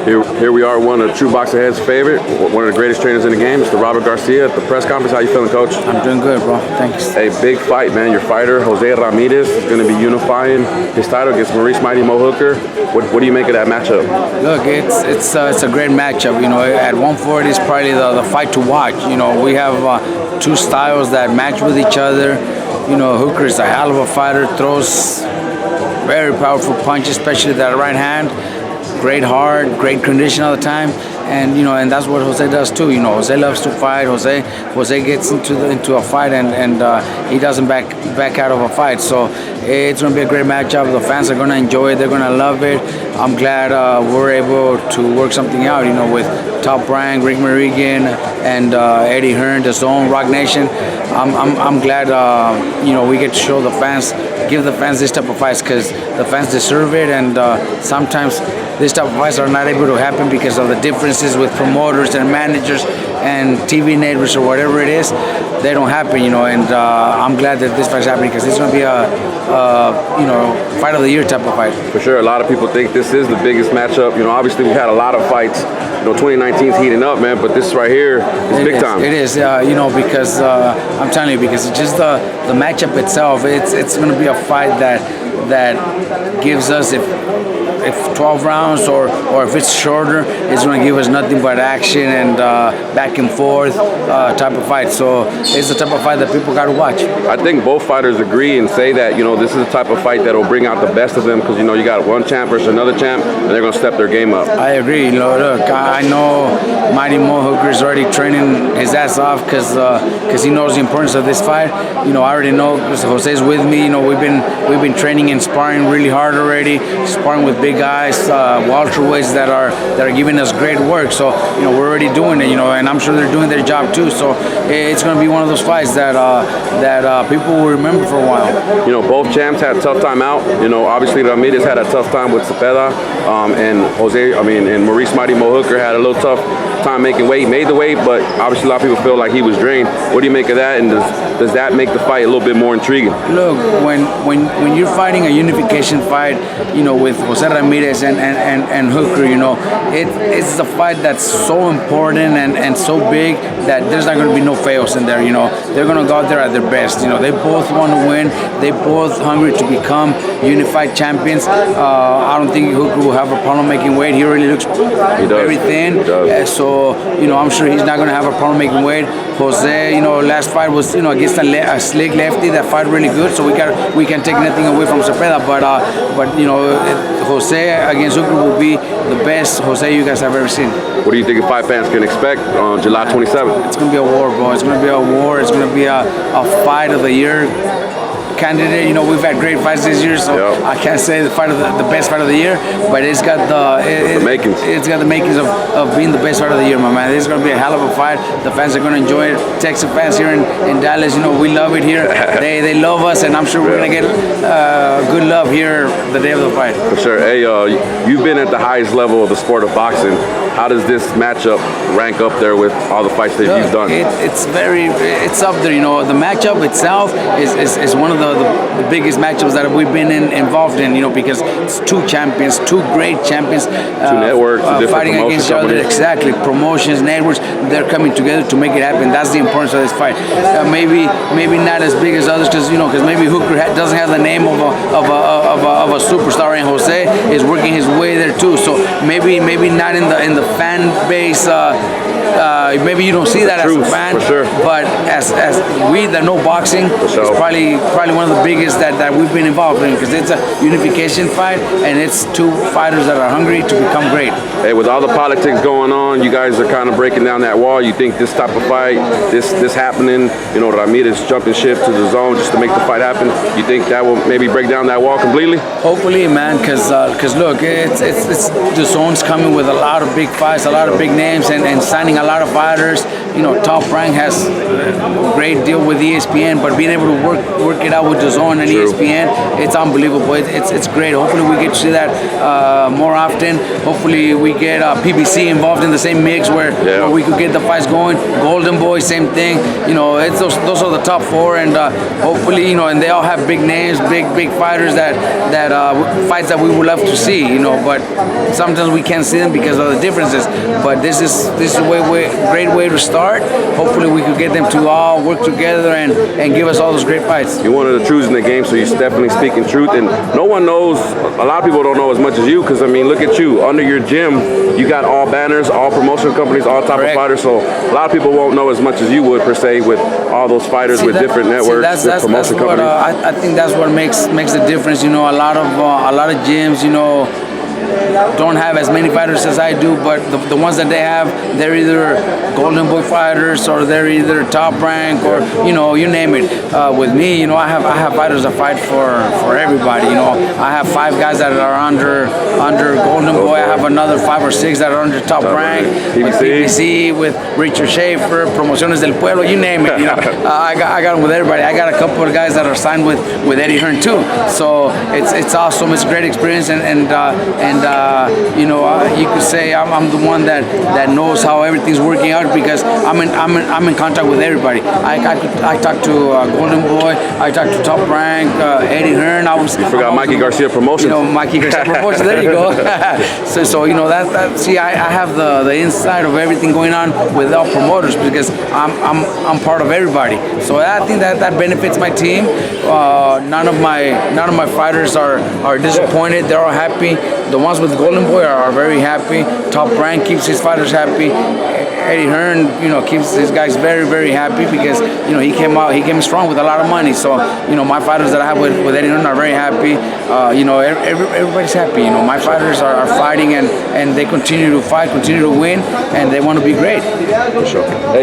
Here we are, one of True Boxing Head's favorite, one of the greatest trainers in the game, Mr. Robert Garcia at the press conference. How you feeling, Coach? I'm doing good, bro. Thanks. A big fight, man. Your fighter, Jose Ramirez, is going to be unifying his title against Maurice Mighty Mo Hooker. What do you make of that matchup? Look, it's a great matchup. You know, at 140 is probably the fight to watch. You know, we have two styles that match with each other. You know, Hooker is a hell of a fighter, throws very powerful punches, especially that right hand. Great heart, great condition all the time, and and that's what Jose does too. You know, Jose loves to fight. Jose gets into a fight and he doesn't back out of a fight. So it's going to be a great matchup. The fans are going to enjoy it. They're going to love it. I'm glad we're able to work something out. You know, with Top Rank, Rick Marigan, and Eddie Hearn, the Zone, Rock Nation. I'm glad we get to show the fans, give the fans this type of fights because the fans deserve it, and sometimes this type of fights are not able to happen because of the differences with promoters and managers and TV networks or whatever it is. They don't happen, and I'm glad that this fight's happening because it's going to be a fight of the year type of fight. For sure, a lot of people think this is the biggest matchup. Obviously we've had a lot of fights. 2019's heating up, man, but this right here is big time. It is, because I'm telling you, because it's just the matchup itself. It's going to be a fight that gives us, if 12 rounds or if it's shorter, it's going to give us nothing but action and back and forth type of fight. So it's the type of fight that people got to watch. I think both fighters agree and say that this is the type of fight that will bring out the best of them because you got one champ versus another champ and they're going to step their game up. I agree. Look, I know Mighty Mo Hooker is already training his ass off because he knows the importance of this fight. I already know because Jose's with me. We've been training and sparring really hard already, sparring with big guys, welterweights that are giving us great work. So we're already doing it, and I'm sure they're doing their job too. So it's going to be one of those fights that people will remember for a while. Both champs had a tough time out. Obviously Ramirez had a tough time with Cepeda, and Maurice Mighty Mo Hooker had a little tough time making weight. He made the weight, but obviously a lot of people feel like he was drained. What do you make of that, and does that make the fight a little bit more intriguing? Look, when you're fighting a unification fight, with Jose Ramirez and Hooker, it's a fight that's so important and so big that there's not going to be no fails in there. They're going to go out there at their best. They both want to win. They both hungry to become unified champions. I don't think Hooker will have a problem making weight. He really looks very thin. So I'm sure he's not going to have a problem making weight. Jose, last fight was against a slick lefty that fought really good. So we can take nothing away from Cepeda, but Jose against Hooker will be the best Jose you guys have ever seen. What do you think fight fans can expect on July 27th? It's going to be a war, bro. It's going to be a war. It's going to be a fight of the year candidate. We've had great fights this year, so I can't say the best fight of the year, but it's got the makings. It's got the makings of being the best fight of the year, my man. It's going to be a hell of a fight. The fans are going to enjoy it. Texas fans here in Dallas, we love it here. They love us, and I'm sure we're going to get good love here the day of the fight. For sure. Hey, you've been at the highest level of the sport of boxing. How does this matchup rank up there with all the fights that you've done? It's up there. The matchup itself is one of the biggest matchups that we've been involved in. Because it's two champions, two great champions, two networks, fighting against each other. Exactly, promotions, networks, they're coming together to make it happen. That's the importance of this fight. Maybe not as big as others because maybe Hooker doesn't have the name of a superstar, and Jose is working his way there too. So maybe not in the fan base. Maybe you don't see that as a fan, for sure. But as we that know boxing, it's probably one of the biggest that we've been involved in because it's a unification fight and it's two fighters that are hungry to become great. Hey, with all the politics going on, you guys are kind of breaking down that wall. You think this type of fight, this happening, Ramirez jumping ship to the zone just to make the fight happen, you think that will maybe break down that wall completely? Hopefully, man, because look, it's the zone's coming with a lot of big fights, a lot of big names, and signing a lot of fighters. Top Rank has a great deal with ESPN, but being able to work it out with DAZN and True. ESPN, it's unbelievable. It's great. Hopefully we get to see that more often. Hopefully we get PBC involved in the same mix where we could get the fights going. Golden Boy, same thing. It's those are the top four, and hopefully and they all have big names, big fighters that fights that we would love to see. But sometimes we can't see them because of the differences. But this is a great way to start. Hopefully we could get them to all work together and give us all those great fights. You're one of the truths in the game, so you're definitely speaking truth. And no one knows, a lot of people don't know as much as you, because, look at you. Under your gym, you got all banners, all promotion companies, all type of fighters. So a lot of people won't know as much as you would, per se, with all those fighters with different networks, with promotion companies. I think that's what makes the difference. A lot of gyms, don't have as many fighters as I do, but the ones that they have, they're either Golden Boy fighters or they're either Top Rank or you name it. With me, I have fighters that fight for everybody. I have 5 guys that are under Golden Boy. I have another 5 or 6 that are under Top Rank. With PBC, with Richard Schaefer, Promociones del Pueblo, you name it. I got them with everybody. I got a couple of guys that are signed with Eddie Hearn too. So it's awesome. It's a great experience, and you could say I'm the one that knows how everything's working out because I'm in contact with everybody. I talk to Golden Boy, I talk to Top Rank, Eddie Hearn. You forgot Mikey Garcia Promotions. Mikey Garcia Promotions. There you go. so that see, I have the inside of everything going on with all promoters because I'm part of everybody. So I think that benefits my team. None of my fighters are disappointed. They're all happy. The ones with Golden Boy are very happy. Top Rank keeps his fighters happy. Eddie Hearn, keeps his guys very, very happy because, he came strong with a lot of money. So, my fighters that I have with Eddie Hearn are very happy. Everybody's happy. My fighters are fighting and they continue to fight, continue to win, and they want to be great. For sure. Hey.